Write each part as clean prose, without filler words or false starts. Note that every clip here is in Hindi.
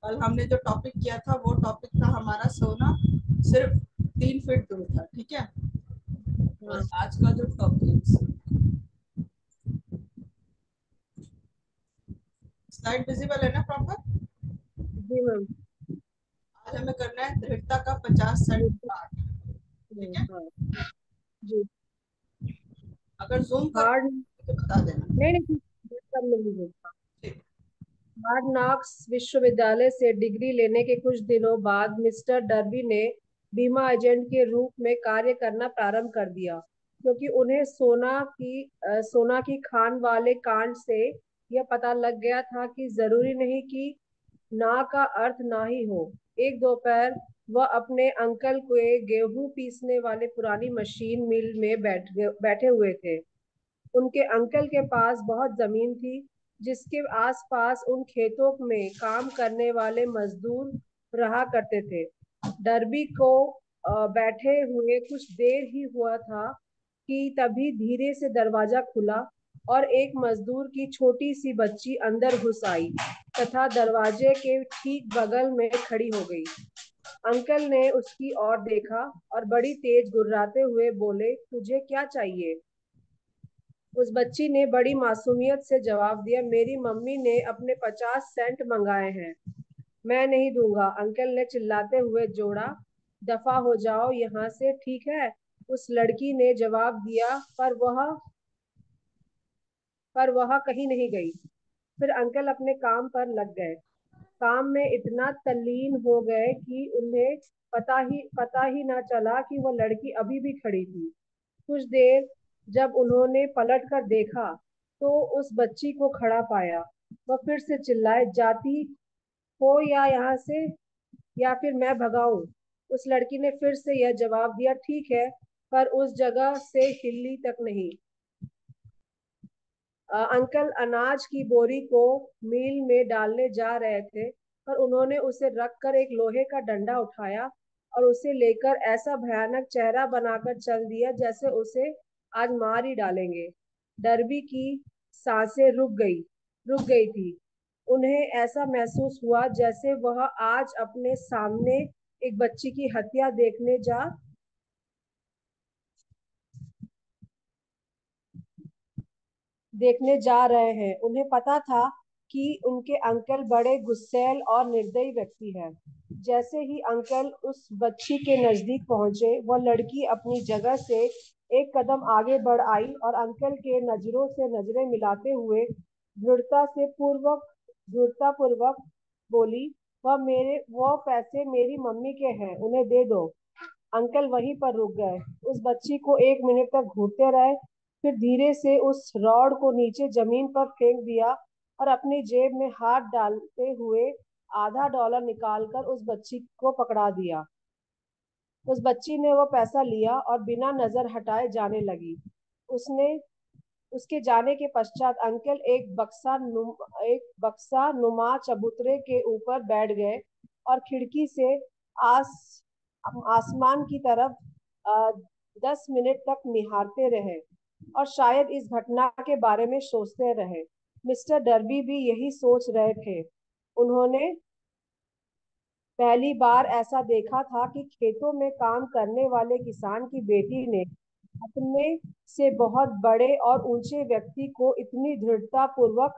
कल हमने जो टॉपिक किया था वो टॉपिक था हमारा सोना सिर्फ 3 फीट दूर था, ठीक है। और हाँ आज का जो टॉपिक, स्लाइड विजिबल है ना प्रॉपर। जी मैम। आज हमें करना है दृढ़ता का 50 सेंट जी पार्ट, ठीक है। हाँ जी। अगर जूम कर हार्ड तो बता देना। नहीं नहीं कर लेंगे। ठीक। हार्ड नॉक्स विश्वविद्यालय से डिग्री लेने के कुछ दिनों बाद मिस्टर डर्बी ने बीमा एजेंट के रूप में कार्य करना प्रारंभ कर दिया, क्योंकि उन्हें सोना की खान वाले कांड से यह पता लग गया था कि जरूरी नहीं कि ना का अर्थ ना ही हो। एक दोपहर वह अपने अंकल के गेहूं पीसने वाले पुरानी मशीन मिल में बैठे हुए थे। उनके अंकल के पास बहुत जमीन थी, जिसके आसपास उन खेतों में काम करने वाले मजदूर रहा करते थे। डर्बी को बैठे हुए कुछ देर ही हुआ था कि तभी धीरे से दरवाजा खुला और एक मजदूर की छोटी सी बच्ची अंदर घुस आई तथा दरवाजे के ठीक बगल में खड़ी हो गई। अंकल ने उसकी ओर देखा और बड़ी तेज गुर्राते हुए बोले, तुझे क्या चाहिए? उस बच्ची ने बड़ी मासूमियत से जवाब दिया, मेरी मम्मी ने अपने 50 सेंट मंगाए हैं। मैं नहीं दूंगा, अंकल ने चिल्लाते हुए जोड़ा। दफा हो जाओ यहाँ से, ठीक है, उस लड़की ने जवाब दिया। पर वह कहीं नहीं गई। फिर अंकल अपने काम पर लग गए, काम में इतना तल्लीन हो गए कि उन्हें पता ही ना चला कि वह लड़की अभी भी खड़ी थी। कुछ देर जब उन्होंने पलट कर देखा तो उस बच्ची को खड़ा पाया। वह फिर से चिल्लाए, जाती हो या यहाँ से, या फिर मैं भगाऊं? उस लड़की ने फिर से यह जवाब दिया, ठीक है, पर उस जगह से हिल्ली तक नहीं। अंकल अनाज की बोरी को मील में डालने जा रहे थे, पर उन्होंने उसे रखकर एक लोहे का डंडा उठाया और उसे लेकर ऐसा भयानक चेहरा बनाकर चल दिया जैसे उसे आज मार ही डालेंगे। डर्बी की सांसें रुक गई थी। उन्हें ऐसा महसूस हुआ जैसे वह आज अपने सामने एक बच्ची की हत्या देखने जा रहे हैं। उन्हें पता था कि उनके अंकल बड़े गुस्सैल और निर्दयी व्यक्ति हैं। जैसे ही अंकल उस बच्ची के नजदीक पहुंचे, वह लड़की अपनी जगह से एक कदम आगे बढ़ आई और अंकल के नजरों से नजरें मिलाते हुए दृढ़ता पूर्वक बोली, वह पैसे मेरी मम्मी के हैं, उन्हें दे दो। अंकल वहीं पर रुक गए, उस बच्ची को 1 मिनट तक घूरते रहे, फिर धीरे से उस रॉड को नीचे जमीन पर फेंक दिया और अपनी जेब में हाथ डालते हुए $1/2 निकालकर उस बच्ची को पकड़ा दिया। उस बच्ची ने वो पैसा लिया और बिना नजर हटाए जाने लगी। उसने उसके जाने के पश्चात अंकल एक बक्सा नुमा चबूतरे के ऊपर बैठ गए और खिड़की से आस आसमान की तरफ 10 मिनट तक निहारते रहे और शायद इस घटना के बारे में सोचते रहे। मिस्टर डर्बी भी यही सोच रहे थे। उन्होंने पहली बार ऐसा देखा था कि खेतों में काम करने वाले किसान की बेटी ने अपने से बहुत बड़े और ऊंचे व्यक्ति को इतनी दृढ़तापूर्वक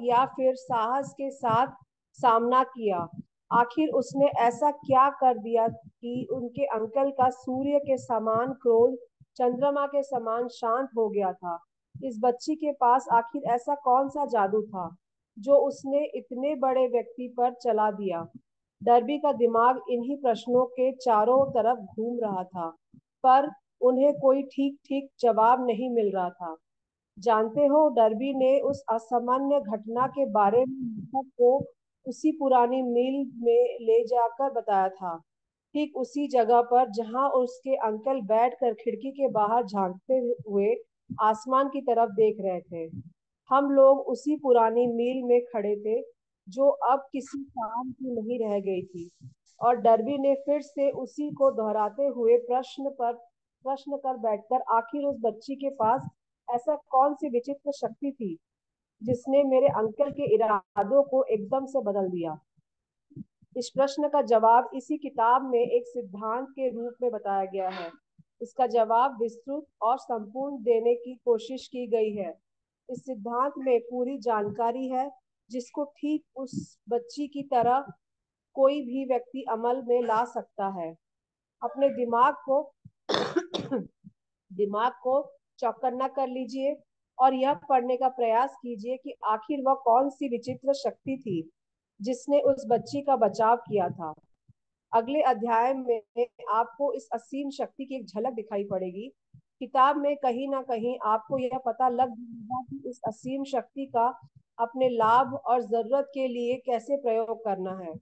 या फिर साहस के साथ सामना किया। आखिर उसने ऐसा क्या कर दिया कि उनके अंकल का सूर्य के समान क्रोध चंद्रमा के समान शांत हो गया था? इस बच्ची के पास आखिर ऐसा कौन सा जादू था जो उसने इतने बड़े व्यक्ति पर चला दिया? डर्बी का दिमाग इन्हीं प्रश्नों के चारों तरफ घूम रहा था, पर उन्हें कोई ठीक ठीक जवाब नहीं मिल रहा था। जानते हो, डर्बी ने उस असामान्य घटना के बारे में लेखक को उसी पुरानी मिल में ले जाकर बताया था, ठीक उसी जगह पर जहां उसके अंकल बैठकर खिड़की के बाहर झांकते हुए आसमान की तरफ देख रहे थे। हम लोग उसी पुरानी मिल में खड़े थे, जो अब किसी काम की नहीं रह गई थी। और डर्बी ने फिर से उसी को दोहराते हुए प्रश्न कर बैठकर आखिर उस बच्ची के पास ऐसा कौन सी विचित्र शक्ति थी जिसने मेरे अंकल के इरादों को एकदम से बदल दिया? इस प्रश्न का जवाब इसी किताब में एक सिद्धांत के रूप में बताया गया है। इसका जवाब विस्तृत और संपूर्ण देने की कोशिश की गई है। इस सिद्धांत में पूरी जानकारी है जिसको ठीक उस बच्ची की तरह कोई भी व्यक्ति अमल में ला सकता है। अपने दिमाग को चौकन्ना कर लीजिए और यह पढ़ने का प्रयास कीजिए कि आखिर वह कौन सी विचित्र शक्ति थी जिसने उस बच्ची का बचाव किया था। अगले अध्याय में आपको इस असीम शक्ति की एक झलक दिखाई पड़ेगी। किताब में कहीं ना कहीं आपको यह पता लग जाएगा कि इस असीम शक्ति का अपने लाभ और जरूरत के लिए कैसे प्रयोग करना है।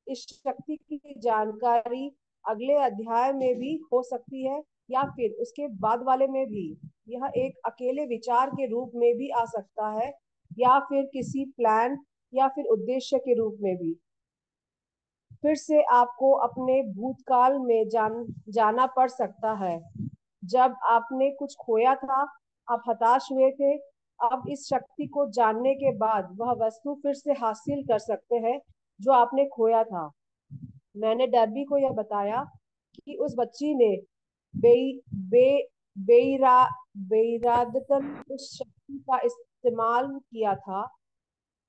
इस शक्ति की जानकारी अगले अध्याय में भी हो सकती है या फिर उसके बाद वाले में भी। यह एक अकेले विचार के रूप में भी आ सकता है या फिर किसी प्लान या फिर उद्देश्य के रूप में भी। फिर से आपको अपने भूतकाल में जाना पड़ सकता है। जब आपने कुछ खोया था, आप हताश हुए थे। अब इस शक्ति को जानने के बाद वह वस्तु फिर से हासिल कर सकते हैं जो आपने खोया था। मैंने डर्बी को यह बताया कि उस बच्ची ने बे, बे, बेइरा बेइरादतन उस शक्ति का इस्तेमाल किया था।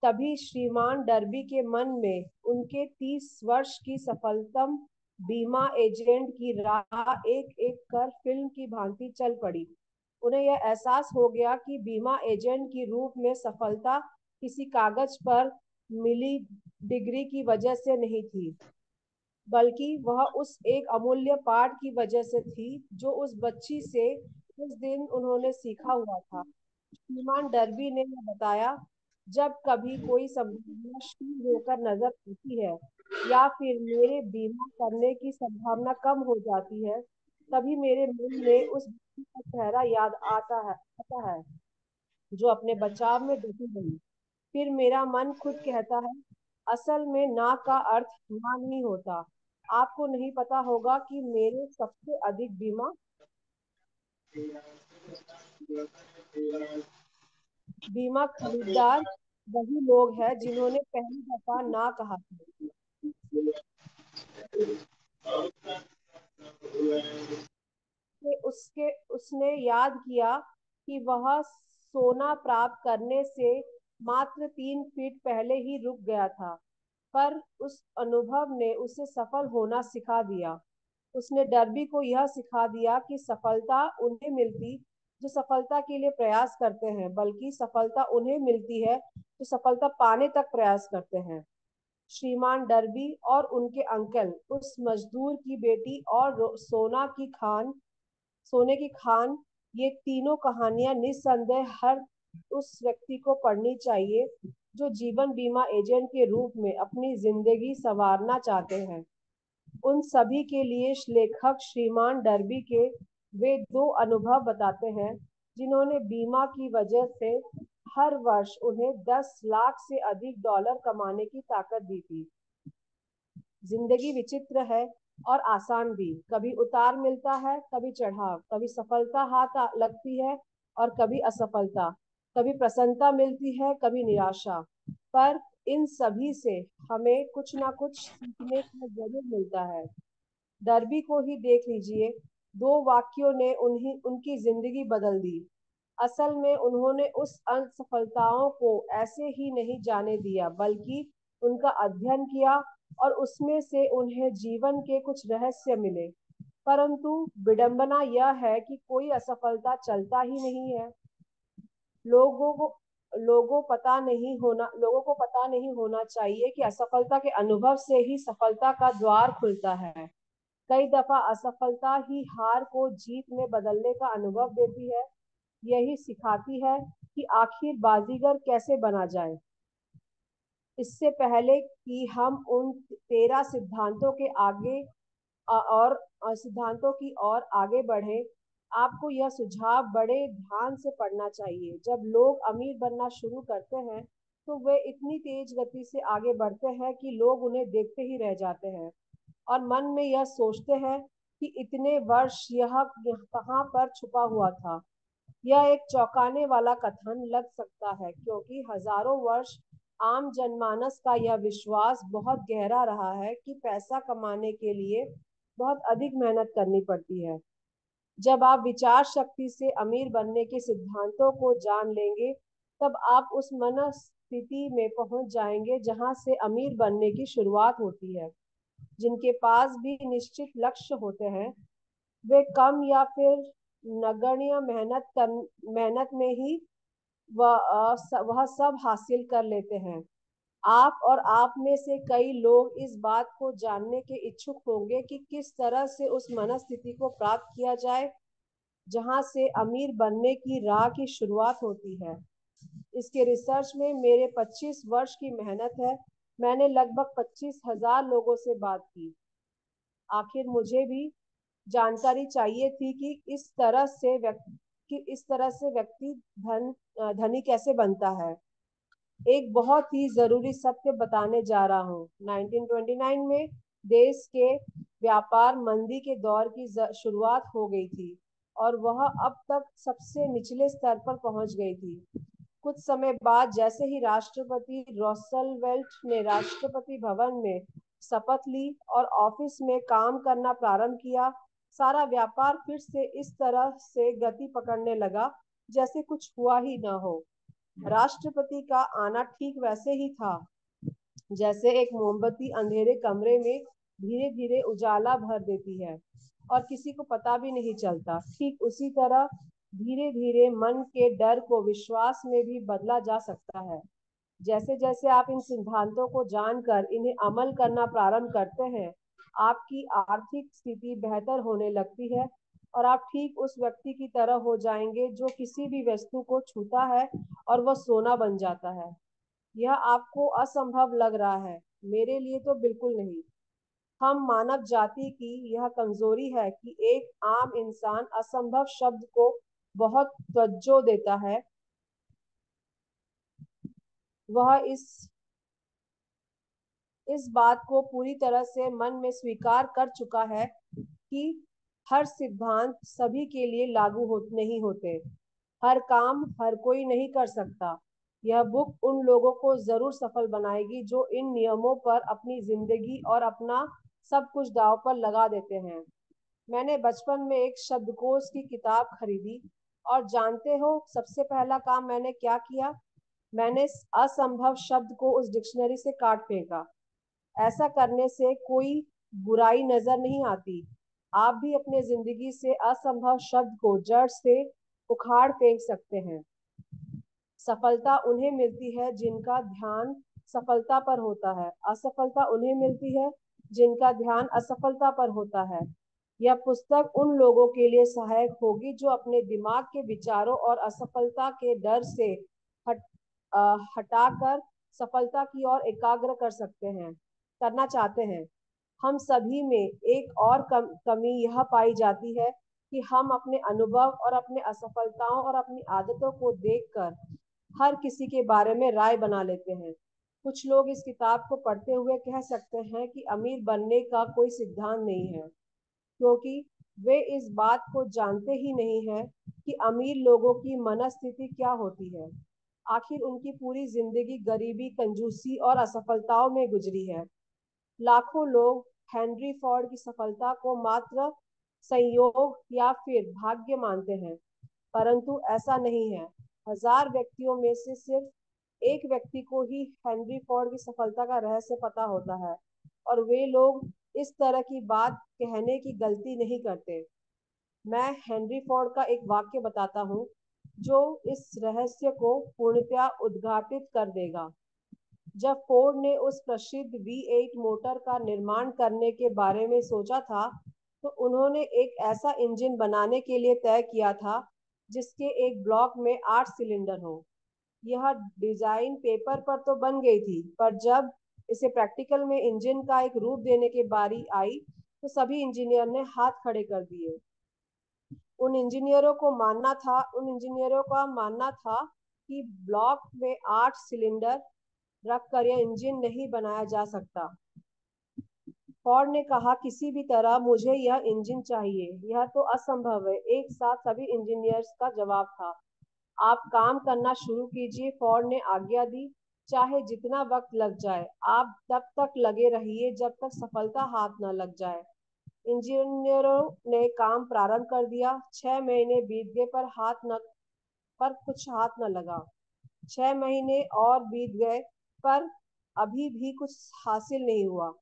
तभी श्रीमान डर्बी के मन में उनके 30 वर्ष की सफलतम बीमा एजेंट की राह एक एक कर फिल्म की भांति चल पड़ी। उन्हें यह एहसास हो गया कि बीमा एजेंट की रूप में सफलता किसी कागज पर मिली डिग्री की वजह से नहीं थी, बल्कि वह उस एक अमूल्य पाठ की वजह से थी जो उस बच्ची से उस दिन उन्होंने सीखा हुआ था। श्रीमान डर्बी ने यह बताया, जब कभी कोई संभावना क्षीण होकर नजर आती है या फिर मेरे बीमा करने की संभावना कम हो जाती है, तभी मेरे मन में उस बच्ची का चेहरा याद आता है जो अपने बचाव में डटी गई। फिर मेरा मन खुद कहता है, असल में ना का अर्थ ना नहीं होता। आपको नहीं पता होगा कि मेरे सबसे अधिक बीमा खरीदार वही लोग हैं जिन्होंने पहली दफा ना कहा था। उसके उसने याद किया कि वह सोना प्राप्त करने से मात्र 3 फीट पहले ही रुक गया था, पर उस अनुभव ने उसे सफल होना सिखा दिया। उसने डर्बी को यह सिखा दिया कि सफलता उन्हें मिलती जो सफलता के लिए प्रयास करते हैं, बल्कि सफलता उन्हें मिलती है जो सफलता पाने तक प्रयास करते हैं। श्रीमान डर्बी और उनके अंकल, उस मजदूर की बेटी और सोने की खान, ये तीनों कहानियां निस्संदेह हर उस व्यक्ति को पढ़नी चाहिए जो जीवन बीमा एजेंट के रूप में अपनी जिंदगी संवारना चाहते हैं। उन सभी के लिए लेखक श्रीमान डर्बी के वे 2 अनुभव बताते हैं जिन्होंने बीमा की वजह से हर वर्ष उन्हें 10 लाख से अधिक डॉलर कमाने की ताकत दी थी। जिंदगी विचित्र है और आसान भी। कभी उतार मिलता है, कभी चढ़ाव, कभी सफलता हाथ लगती है और कभी असफलता, कभी प्रसन्नता मिलती है, कभी निराशा। पर इन सभी से हमें कुछ ना कुछ सीखने को जरूर मिलता है। डर्बी को ही देख लीजिए, 2 वाक्यों ने उनकी जिंदगी बदल दी। असल में उन्होंने उस असफलताओं को ऐसे ही नहीं जाने दिया, बल्कि उनका अध्ययन किया और उसमें से उन्हें जीवन के कुछ रहस्य मिले। परंतु विडंबना यह है कि कोई असफलता चलता ही नहीं है। लोगों को लोगों को पता नहीं होना चाहिए कि असफलता के अनुभव से ही सफलता का द्वार खुलता है। कई दफा असफलता ही हार को जीत में बदलने का अनुभव देती है। यही सिखाती है कि आखिर बाजीगर कैसे बना जाए। इससे पहले कि हम उन 13 सिद्धांतों के आगे और सिद्धांतों की ओर आगे बढ़े, आपको यह सुझाव बड़े ध्यान से पढ़ना चाहिए। जब लोग अमीर बनना शुरू करते हैं तो वे इतनी तेज गति से आगे बढ़ते हैं कि लोग उन्हें देखते ही रह जाते हैं और मन में यह सोचते हैं कि इतने वर्ष यह कहाँ पर छुपा हुआ था। यह एक चौंकाने वाला कथन लग सकता है, क्योंकि हजारों वर्ष आम जनमानस का यह विश्वास बहुत गहरा रहा है कि पैसा कमाने के लिए बहुत अधिक मेहनत करनी पड़ती है। जब आप विचार शक्ति से अमीर बनने के सिद्धांतों को जान लेंगे, तब आप उस मनस्थिति में पहुंच जाएंगे जहां से अमीर बनने की शुरुआत होती है। जिनके पास भी निश्चित लक्ष्य होते हैं, वे कम या फिर नगण्य मेहनत में ही वह सब हासिल कर लेते हैं। आप और आप में से कई लोग इस बात को जानने के इच्छुक होंगे कि किस तरह से उस मनस्थिति को प्राप्त किया जाए जहां से अमीर बनने की राह की शुरुआत होती है। इसके रिसर्च में मेरे 25 वर्ष की मेहनत है। मैंने लगभग 25,000 लोगों से बात की। आखिर मुझे भी जानकारी चाहिए थी कि इस तरह से व्यक्ति धनी कैसे बनता है। एक बहुत ही जरूरी सत्य बताने जा रहा हूँ। 1929 में देश के व्यापार मंदी के दौर की शुरुआत हो गई थी और वह अब तक सबसे निचले स्तर पर पहुंच गई थी। कुछ समय बाद जैसे ही राष्ट्रपति रोosevelt ने राष्ट्रपति भवन में शपथ ली और ऑफिस में काम करना प्रारंभ किया, सारा व्यापार फिर से इस तरह से गति पकड़ने लगा जैसे कुछ हुआ ही न हो। राष्ट्रपति का आना ठीक वैसे ही था जैसे एक मोमबत्ती अंधेरे कमरे में धीरे धीरे उजाला भर देती है और किसी को पता भी नहीं चलता। ठीक उसी तरह धीरे धीरे मन के डर को विश्वास में भी बदला जा सकता है। जैसे जैसे आप इन सिद्धांतों को जानकर इन्हें अमल करना प्रारंभ करते हैं, आपकी आर्थिक स्थिति बेहतर होने लगती है और आप ठीक उस व्यक्ति की तरह हो जाएंगे जो किसी भी वस्तु को छूता है और वह सोना बन जाता है। यह आपको असंभव लग रहा है, मेरे लिए तो बिल्कुल नहीं। हम मानव जाति की यह कमजोरी है कि एक आम इंसान असंभव शब्द को बहुत तवज्जो देता है। वह इस बात को पूरी तरह से मन में स्वीकार कर चुका है कि हर सिद्धांत सभी के लिए नहीं होते। हर काम हर कोई नहीं कर सकता। यह बुक उन लोगों को जरूर सफल बनाएगी जो इन नियमों पर अपनी जिंदगी और अपना सब कुछ दांव पर लगा देते हैं। मैंने बचपन में एक शब्दकोश की किताब खरीदी और जानते हो सबसे पहला काम मैंने क्या किया? मैंने असंभव शब्द को उस डिक्शनरी से काट फेंका। ऐसा करने से कोई बुराई नजर नहीं आती। आप भी अपने जिंदगी से असंभव शब्द को जड़ से उखाड़ फेंक सकते हैं। सफलता उन्हें मिलती है जिनका ध्यान सफलता पर होता है। असफलता उन्हें मिलती है जिनका ध्यान असफलता पर होता है। यह पुस्तक उन लोगों के लिए सहायक होगी जो अपने दिमाग के विचारों और असफलता के डर से हट हटाकर सफलता की ओर एकाग्र करना चाहते हैं। हम सभी में एक और कमी यह पाई जाती है कि हम अपने अनुभव और अपने असफलताओं और अपनी आदतों को देखकर हर किसी के बारे में राय बना लेते हैं। कुछ लोग इस किताब को पढ़ते हुए कह सकते हैं कि अमीर बनने का कोई सिद्धांत नहीं है, क्योंकि वे इस बात को जानते ही नहीं है कि अमीर लोगों की मनस्थिति क्या होती है। आखिर उनकी पूरी जिंदगी गरीबी, कंजूसी और असफलताओं में गुजरी है। लाखों लोग हेनरी फोर्ड की सफलता को मात्र संयोग या फिर भाग्य मानते हैं, परंतु ऐसा नहीं है। 1000 व्यक्तियों में से सिर्फ एक व्यक्ति को ही हेनरी फोर्ड की सफलता का रहस्य पता होता है और वे लोग इस तरह की बात कहने की गलती नहीं करते। मैं हेनरी फोर्ड का एक वाक्य बताता हूँ जो इस रहस्य को पूर्णतया उद्घाटित कर देगा। जब फोर्ड ने उस प्रसिद्ध V8 मोटर का निर्माण करने के बारे में सोचा था, तो उन्होंने एक ऐसा इंजन बनाने के लिए तय किया था जिसके एक ब्लॉक में 8 सिलेंडर हो। यह डिजाइन पेपर पर तो बन गई थी, पर जब इसे प्रैक्टिकल में इंजन का एक रूप देने की बारी आई, तो सभी इंजीनियर ने हाथ खड़े कर दिए। उन इंजीनियरों का मानना था कि ब्लॉक में 8 सिलेंडर रखकर यह इंजन नहीं बनाया जा सकता। फोर्ड ने कहा, किसी भी तरह मुझे यह इंजन चाहिए, यह तो असंभव है, एक साथ सभी इंजीनियर्स का जवाब था। आप काम करना शुरू कीजिए, फोर्ड ने आज्ञा दी, चाहे जितना वक्त लग जाए, आप तब तक लगे रहिए जब तक सफलता हाथ न लग जाए। इंजीनियरों ने काम प्रारंभ कर दिया। 6 महीने बीत गए पर कुछ हाथ न लगा। 6 महीने और बीत गए पर अभी भी कुछ हासिल नहीं हुआ।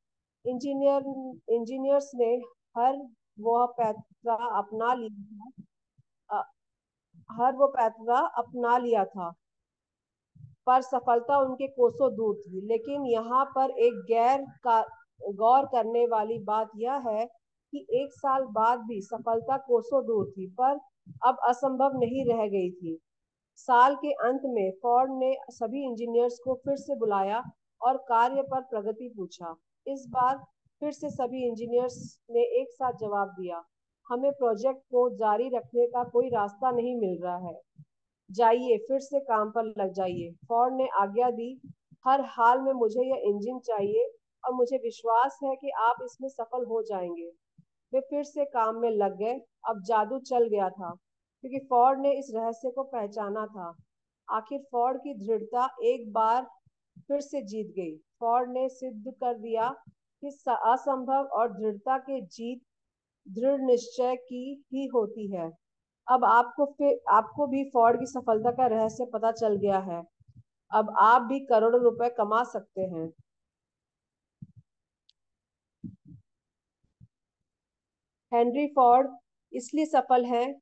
इंजीनियर्स ने हर वह पैतरा अपना लिया था हर वो पैतरा अपना लिया था, पर सफलता उनके कोसों दूर थी। लेकिन यहाँ पर एक गौर करने वाली बात यह है कि 1 साल बाद भी सफलता कोसों दूर थी, पर अब असंभव नहीं रह गई थी। साल के अंत में फोर्ड ने सभी इंजीनियर्स को फिर से बुलाया और कार्य पर प्रगति पूछा। इस बार फिर से सभी इंजीनियर्स ने एक साथ जवाब दिया, हमें प्रोजेक्ट को जारी रखने का कोई रास्ता नहीं मिल रहा है, जाइए फिर से काम पर लग जाइए। फोर्ड ने आज्ञा दी, हर हाल में मुझे यह इंजन चाहिए और मुझे विश्वास है कि आप इसमें सफल हो जाएंगे। वे फिर से काम में लग गए। अब जादू चल गया था, क्योंकि फोर्ड ने इस रहस्य को पहचाना था। आखिर फोर्ड की दृढ़ता एक बार फिर से जीत गई। फोर्ड ने सिद्ध कर दिया कि असंभव और दृढ़ता के जीत दृढ़ निश्चय की ही होती है। अब आपको भी फोर्ड की सफलता का रहस्य पता चल गया है। अब आप भी करोड़ों रुपए कमा सकते हैं। हेनरी फोर्ड इसलिए सफल है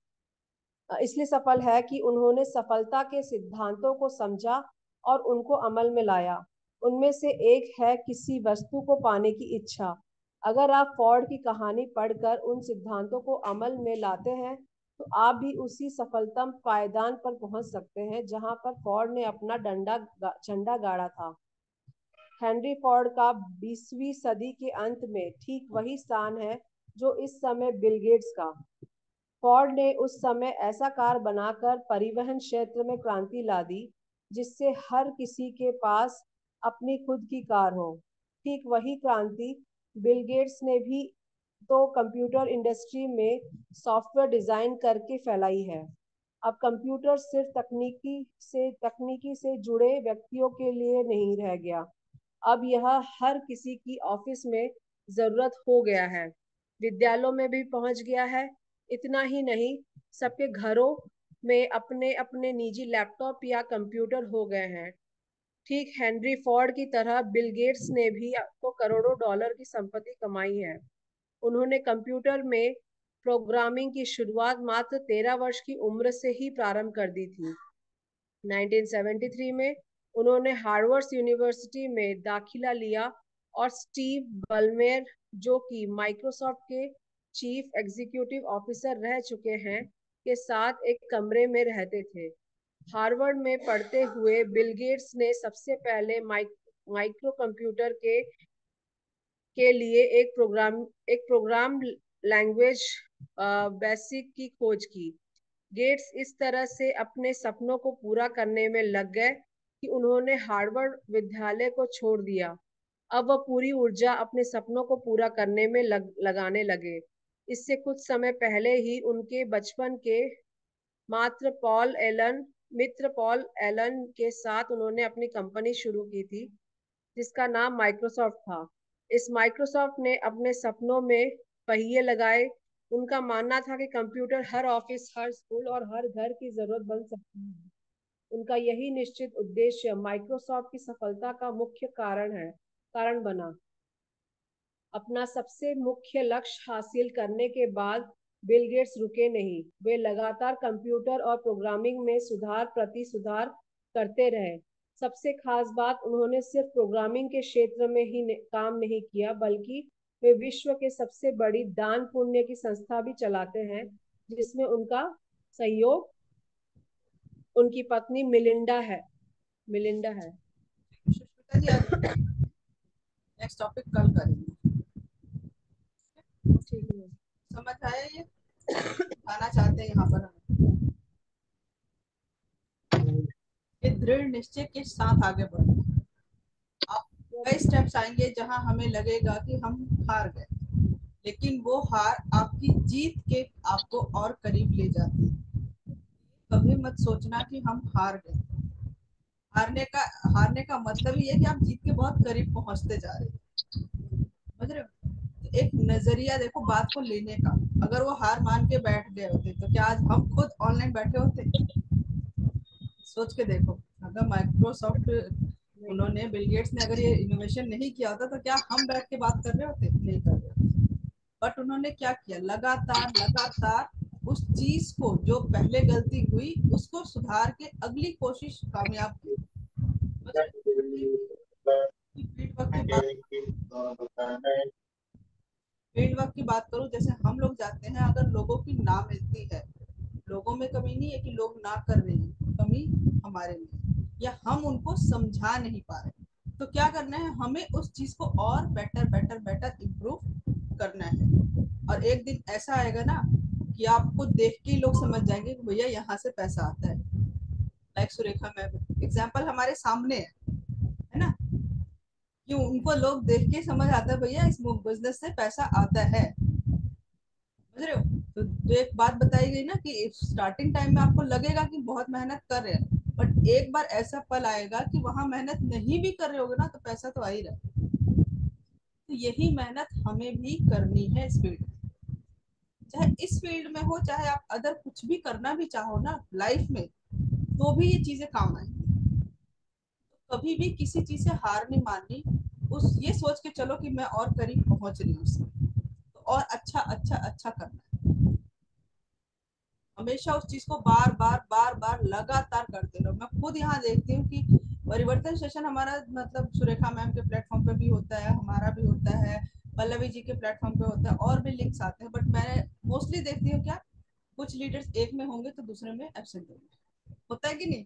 इसलिए सफल है कि उन्होंने सफलता के सिद्धांतों को समझा और उनको अमल में लाया। उनमें से एक है किसी वस्तु को पाने की इच्छा। अगर आप फोर्ड की कहानी पढ़कर उन सिद्धांतों को अमल में लाते हैं, तो आप भी उसी सफलतम पायदान पर पहुंच सकते हैं जहां पर फोर्ड ने अपना झंडा गाड़ा था। हेनरी फोर्ड का 20वीं सदी के अंत में ठीक वही स्थान है जो इस समय बिल गेट्स का। फोर्ड ने उस समय ऐसा कार बनाकर परिवहन क्षेत्र में क्रांति ला दी जिससे हर किसी के पास अपनी खुद की कार हो। ठीक वही क्रांति बिल गेट्स ने भी तो कंप्यूटर इंडस्ट्री में सॉफ्टवेयर डिजाइन करके फैलाई है। अब कंप्यूटर सिर्फ तकनीकी से जुड़े व्यक्तियों के लिए नहीं रह गया, अब यह हर किसी की ऑफिस में जरूरत हो गया है, विद्यालयों में भी पहुंच गया है। इतना ही नहीं, सबके घरों में अपने अपने निजी लैपटॉप या कंप्यूटर हो गए हैं। ठीक हेनरी फोर्ड की तरह बिल गेट्स ने भी तो करोड़ों डॉलर की संपत्ति कमाई है। उन्होंने कंप्यूटर में प्रोग्रामिंग की शुरुआत मात्र 13 वर्ष की उम्र से ही प्रारंभ कर दी थी। 1973 में उन्होंने हार्वर्ड यूनिवर्सिटी में दाखिला लिया और स्टीव बलमेर, जो कि माइक्रोसॉफ्ट के चीफ एग्जीक्यूटिव ऑफिसर रह चुके हैं, के साथ एक कमरे में रहते थे। हार्वर्ड में पढ़ते हुए बिल गेट्स ने सबसे पहले माइक्रो कंप्यूटर के लिए एक प्रोग्राम लैंग्वेज बेसिक की खोज की। गेट्स इस तरह से अपने सपनों को पूरा करने में लग गए कि उन्होंने हार्वर्ड विद्यालय को छोड़ दिया। अब वह पूरी ऊर्जा अपने सपनों को पूरा करने में लगाने लगे। इससे कुछ समय पहले ही उनके बचपन के मित्र पॉल एलन के साथ उन्होंने अपनी कंपनी शुरू की थी, जिसका नाम माइक्रोसॉफ्ट था। इस माइक्रोसॉफ्ट ने अपने सपनों में पहिए लगाए। उनका मानना था कि कंप्यूटर हर ऑफिस, हर स्कूल और हर घर की जरूरत बन सकती है। उनका यही निश्चित उद्देश्य माइक्रोसॉफ्ट की सफलता का मुख्य कारण बना। अपना सबसे मुख्य लक्ष्य हासिल करने के बाद बिल गेट्स रुके नहीं। वे लगातार कंप्यूटर और प्रोग्रामिंग में सुधार करते रहे। सबसे खास बात, उन्होंने सिर्फ प्रोग्रामिंग के क्षेत्र में ही काम नहीं किया, बल्कि वे विश्व के सबसे बड़ी दान पुण्य की संस्था भी चलाते हैं, जिसमें उनका सहयोग उनकी पत्नी मिलिंडा है। सुष्मिता जी, नेक्स्ट टॉपिक कल करेंगे। ठीक है, समझ आया? ये आना चाहते हैं यहाँ पर हम कि दृढ़ निश्चय के साथ आगे बढ़ना। आप कई स्टेप्स आएंगे जहां हमें लगेगा कि हम हार गए, लेकिन वो हार आपकी जीत के आपको और करीब ले जाती है। कभी मत सोचना कि हम हार गए। हारने का हारने का मतलब ये है कि आप जीत के बहुत करीब पहुंचते जा रहे हैं, समझ रहे हो? तो एक नजरिया देखो बात को लेने का। अगर वो हार मान के बैठ गए होते तो क्या आज हम खुद ऑनलाइन बैठे होते? सोच के देखो, अगर माइक्रोसॉफ्ट उन्होंने बिल गेट्स ने अगर ये इनोवेशन नहीं किया होता तो क्या हम बैठ के बात कर रहे होते? नहीं कर रहे होते। बट उन्होंने क्या किया, लगातार लगातार उस चीज को, जो पहले गलती हुई उसको सुधार के अगली कोशिश कामयाब की। फील्ड वर्क की बात फील्ड वर्क की बात करूं, जैसे हम लोग जाते हैं, अगर लोगों की ना मिलती है, लोगों में कमी नहीं है कि लोग ना कर रहे हैं, कमी हमारे में, या हम उनको समझा नहीं पा रहे, तो क्या करना है, हमें उस चीज को और बेटर बेटर बेटर इम्प्रूव करना है। और एक दिन ऐसा आएगा ना कि आपको देख के ही लोग समझ जाएंगे कि भैया यहाँ से पैसा आता है। लाइक सुरेखा मैम एग्जाम्पल हमारे सामने है ना, कि उनको लोग देख के समझ आता है भैया इस बिजनेस से पैसा आता है। समझ रहे हो? तो जो एक बात बताई गई ना कि स्टार्टिंग टाइम में आपको लगेगा कि बहुत मेहनत कर रहे हैं, बट एक बार ऐसा पल आएगा कि वहां मेहनत नहीं भी कर रहे होगे ना तो पैसा तो आ ही रहा है। तो यही मेहनत हमें भी करनी है इस फील्ड में, चाहे इस फील्ड में हो, चाहे आप अदर कुछ भी करना भी चाहो ना लाइफ में, तो भी ये चीजें काम आएंगी। तो कभी भी किसी चीज से हार नहीं माननी, उस ये सोच के चलो कि मैं और करीब पहुंच रही हूँ उसमें, तो और अच्छा अच्छा अच्छा करना है। हमेशा उस चीज को बार बार बार बार लगातार करते रहो। मैं खुद यहाँ देखती हूँ कि परिवर्तन सेशन हमारा मतलब सुरेखा मैम के प्लेटफॉर्म पे भी होता है, हमारा भी होता है, पल्लवी जी के प्लेटफॉर्म पे होता है, और भी लिंक्स आते हैं, बट मैं मोस्टली देखती हूँ क्या, कुछ लीडर्स एक में होंगे तो दूसरे में एब्सेंट होंगे, होता है कि नहीं?